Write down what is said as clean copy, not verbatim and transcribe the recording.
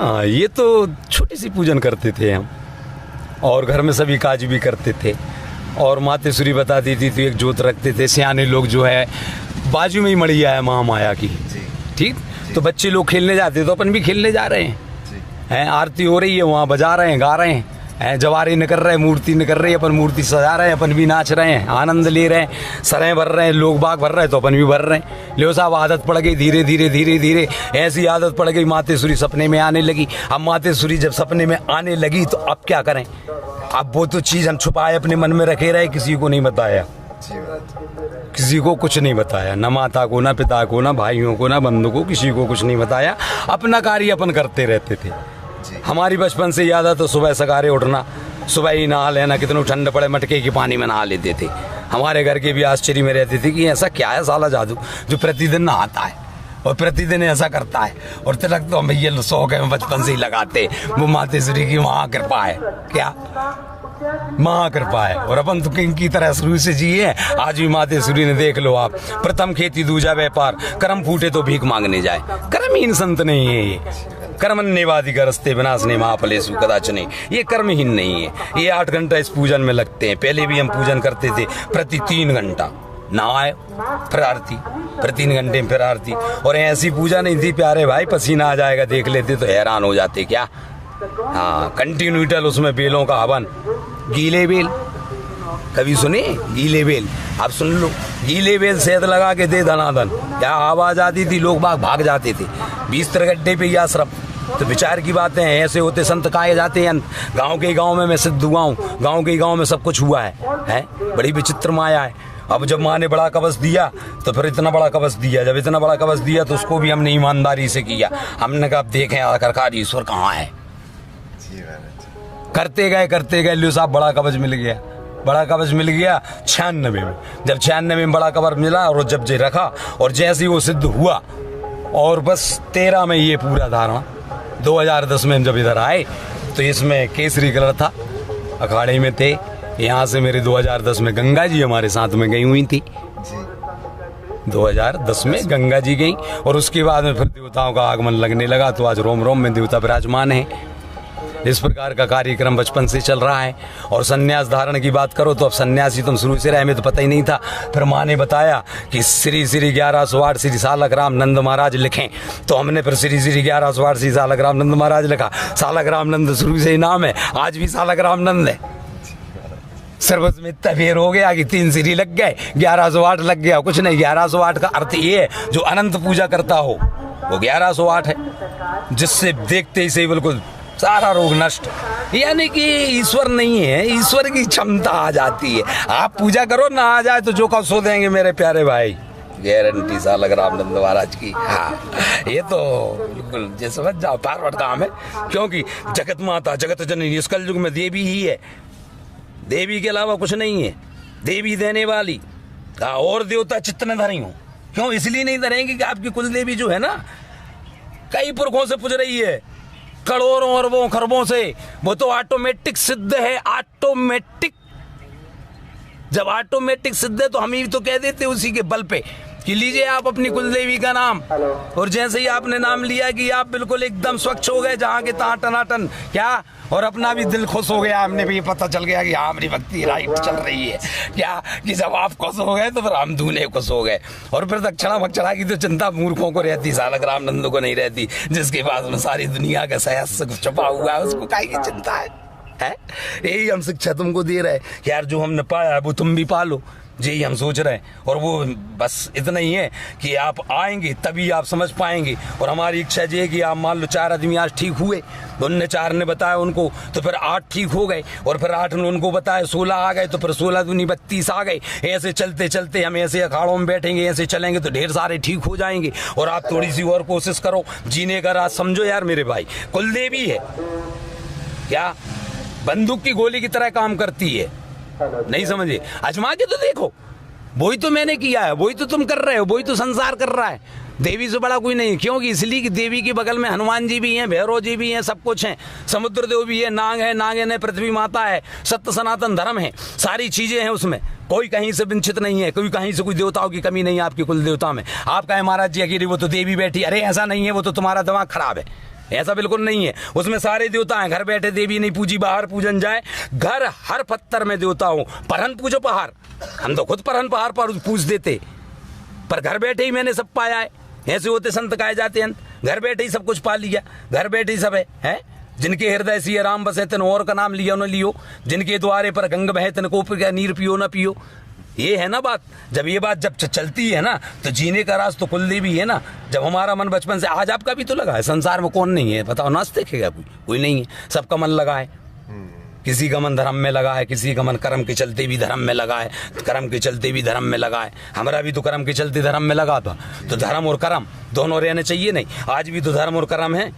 हाँ, ये तो छोटी सी पूजन करते थे हम, और घर में सभी काज भी करते थे। और मातेश्वरी बताती थी तो एक जोत रखते थे। सियाने लोग जो है, बाजू में ही मड़िया है महामाया की, ठीक, तो बच्चे लोग खेलने जाते तो अपन भी खेलने जा रहे हैं, आरती हो रही है, वहाँ बजा रहे हैं, गा रहे हैं, जवारी निकल रहे हैं, मूर्ति निकल रही है, अपन मूर्ति सजा रहे हैं, अपन भी नाच रहे हैं, आनंद ले रहे हैं, सरें भर रहे हैं, लोग बाग भर रहे हैं तो अपन भी भर रहे हैं। लो साहब, आदत पड़ गई, धीरे धीरे धीरे धीरे ऐसी आदत पड़ गई, मातेश्वरी सपने में आने लगी। अब मातेश्वरी जब सपने में आने लगी तो अब क्या करें? अब वो तो चीज़ हम छुपाए अपने मन में रखे रहे, किसी को नहीं बताया, किसी को कुछ नहीं बताया, ना माता को, ना पिता को, ना भाइयों को, ना बंधु को, किसी को कुछ नहीं बताया। अपना कार्य अपन करते रहते थे। हमारी बचपन से याद है तो सुबह सकारे उठना, सुबह ही नहा लेना, कितनों ठंड पड़े मटके के पानी में नहा लेते थे। हमारे घर के भी आश्चर्य में रहते थे कि ऐसा क्या है साला जादू जो प्रतिदिन नहाता है और प्रतिदिन ऐसा करता है। और तिलक तो हम ये शौक है बचपन से ही लगाते, वो मातेश्वरी की महाकृपा है, क्या महाकृपा है। और अपन तो किंग की तरह शुरू से जिए। आज भी मातेश्वरी ने देख लो आप, प्रथम खेती दूजा व्यापार, कर्म फूटे तो भीख मांगने जाए। कर्महीन संत नहीं है ये, कर्मण्यवादी रस्ते विनाशने महाफलेषु कदाचने, ये कर्महीन नहीं है। ये 8 घंटा इस पूजन में लगते हैं। पहले भी हम पूजन करते थे प्रति 3 घंटा, नहाए फिर आरती, फिर 3 घंटे में फिर आरती। और ऐसी पूजा नहीं थी प्यारे भाई, पसीना आ जाएगा देख लेते तो हैरान हो जाते क्या। हाँ, कंटिन्यूटल उसमें बेलों का हवन, गीले बेल कभी सुने? गीले बेल आप सुन लो, गीले बेल सेहत लगा के दे धनाधन, क्या आवाज आती थी, लोग भाग जाते थे। 20 गड्ढे पे आश्रम, तो विचार की बातें हैं, ऐसे होते संत काहे जाते हैं। गांव के गांव में मैं सिद्ध हुआ हूँ, गांव के गांव में सब कुछ हुआ है? बड़ी विचित्र माया है। अब जब माँ ने बड़ा कवच दिया तो फिर इतना बड़ा कवच दिया, जब इतना बड़ा कवच दिया तो उसको भी हमने ईमानदारी से किया। हमने कहा देखें आखिरकार ईश्वर कहाँ है। करते गए लो साहब, बड़ा कवच मिल गया, बड़ा कवच मिल गया 96 में। जब 96 में बड़ा कवच मिला और जब जे रखा और जैसे ही वो सिद्ध हुआ, और बस 13 में ये पूरा धारणा। 2010 में जब इधर आए तो इसमें केसरी कलर था, अखाड़े में थे। यहाँ से मेरे 2010 में गंगा जी हमारे साथ में गई हुई थी, 2010 में गंगा जी गई। और उसके बाद में फिर देवताओं का आगमन लगने लगा, तो आज रोम रोम में देवता विराजमान है। इस प्रकार का कार्यक्रम बचपन से चल रहा है। और सन्यास धारण की बात करो तो अब सन्यासी तुम शुरू से रहे, हमें तो पता ही नहीं था। फिर माँ ने बताया कि श्री 1108 श्री सालक राम नंद महाराज लिखें, तो हमने फिर श्री 1108 श्री सालक राम नंद महाराज लिखा। सालक राम नंद शुरू से ही नाम है, आज भी सालक राम नंद है। सर्वस में इतना फेर हो गया कि 3 श्री लग गए, 1108 लग गया। कुछ नहीं, 1108 का अर्थ ये है जो अनंत पूजा करता हो वो 1108 है, जिससे देखते ही से बिल्कुल सारा रोग नष्ट। यानी कि ईश्वर नहीं है, ईश्वर की क्षमता आ जाती है। आप पूजा करो ना, आ जाए तो जो कब सो देंगे मेरे प्यारे भाई, गारंटी सालक रामनंद महाराज की। हाँ, ये तो बिल्कुल ये समझ जाओ पारवट काम है, क्योंकि जगत माता जगत जननी इस कलयुग में देवी ही है, देवी के अलावा कुछ नहीं है। देवी देने वाली, और देवता चित्त न धरी हो। क्यों? इसलिए नहीं धरेंगे कि आपकी कुल देवी जो है ना कई पुरखों से पूज रही है, करोड़ों अरबों खरबों से। वो तो ऑटोमेटिक सिद्ध है, ऑटोमेटिक। जब ऑटोमेटिक सिद्ध है तो हम ही तो कह देते उसी के बल पे कि लीजिए आप अपनी कुलदेवी का नाम। और जैसे ही आपने नाम लिया कि आप बिल्कुल एकदम स्वच्छ हो गए, जहाँ के तहाँ टनाटन, क्या, और अपना भी दिल खुश हो गया। हमने भी पता चल गया कि हाँ हमारी भक्ति राइट चल रही है, क्या, कि जब आप खुश हो गए तो फिर हम दूने खुश हो गए। और फिर दक्षिणा भक्षणा की तो चिंता मूर्खों को रहती, सालक रामनंद को नहीं रहती। जिसके पास में सारी दुनिया का सहस्त्र छुपा हुआ है, उसको काहे की चिंता है? यही हम शिक्षा तुमको दे रहे हैं, यार जो हमने पाया है वो तुम भी पालो, यही हम सोच रहे हैं। और वो बस इतना ही है कि आप आएंगे तभी आप समझ पाएंगे। और हमारी इच्छा ये है कि आप मान लो 4 आदमी आज ठीक हुए, उनने 4 ने बताया उनको, तो फिर 8 ठीक हो गए, और फिर 8 ने उनको बताया, 16 आ गए, तो फिर 16 दूनी 32 आ गए। ऐसे चलते चलते हम ऐसे अखाड़ों में बैठेंगे, ऐसे चलेंगे तो ढेर सारे ठीक हो जाएंगे। और आप थोड़ी सी और कोशिश करो जीने का राज समझो यार मेरे भाई, कुलदेवी है क्या, बंदूक की गोली की तरह काम करती है, नहीं समझे? आजमा के तो देखो, वही तो मैंने किया है, वही तो तुम कर रहे हो, वही तो संसार कर रहा है। देवी से बड़ा कोई नहीं, क्योंकि इसलिए कि देवी के बगल में हनुमान जी भी हैं, भैरव जी भी हैं, सब कुछ हैं, समुद्र देव भी है, नाग है, नागिन है, पृथ्वी माता है, सत्य सनातन धर्म है, सारी चीजें हैं उसमें। कोई कहीं से वंचित नहीं है, कोई कहीं से कोई देवताओं की कमी नहीं है आपकी कुल देवता में। आप कहें महाराज जी अकेले वो तो देवी बैठी, अरे ऐसा नहीं है, वो तो तुम्हारा दिमाग खराब है। ऐसा बिल्कुल नहीं है। उसमें सारे देवता हैं। घर बैठे देवी नहीं पूजी बाहर पूजन जाए। घर हर पत्थर में देवता हो। परहन पूजो पहाड़, हम तो खुद परहन पहाड़ पर पूज देते, पर घर बैठे ही मैंने सब पाया है। ऐसे होते संत कहे जाते हैं, घर बैठे ही सब कुछ पा लिया, घर बैठे ही सब है। जिनके हृदय सिया राम बसे तन और का नाम लियो न लियो, जिनके द्वारे पर गंग बहे तन को नीर पियो न पियो। ये है ना बात। जब ये बात जब चलती है ना तो जीने का राज तो कुलदेवी है ना। जब हमारा मन बचपन से आज आपका भी तो लगा है। संसार में कौन नहीं है बताओ, नाच देखेगा कोई नहीं है। सबका मन लगा है। किसी का मन धर्म में लगा है, किसी का मन कर्म के चलते भी धर्म में लगा है, कर्म के चलते भी धर्म में लगा है। हमारा भी तो कर्म के चलते धर्म में लगा था। तो धर्म और कर्म दोनों रहने चाहिए नहीं। आज भी तो धर्म और कर्म है।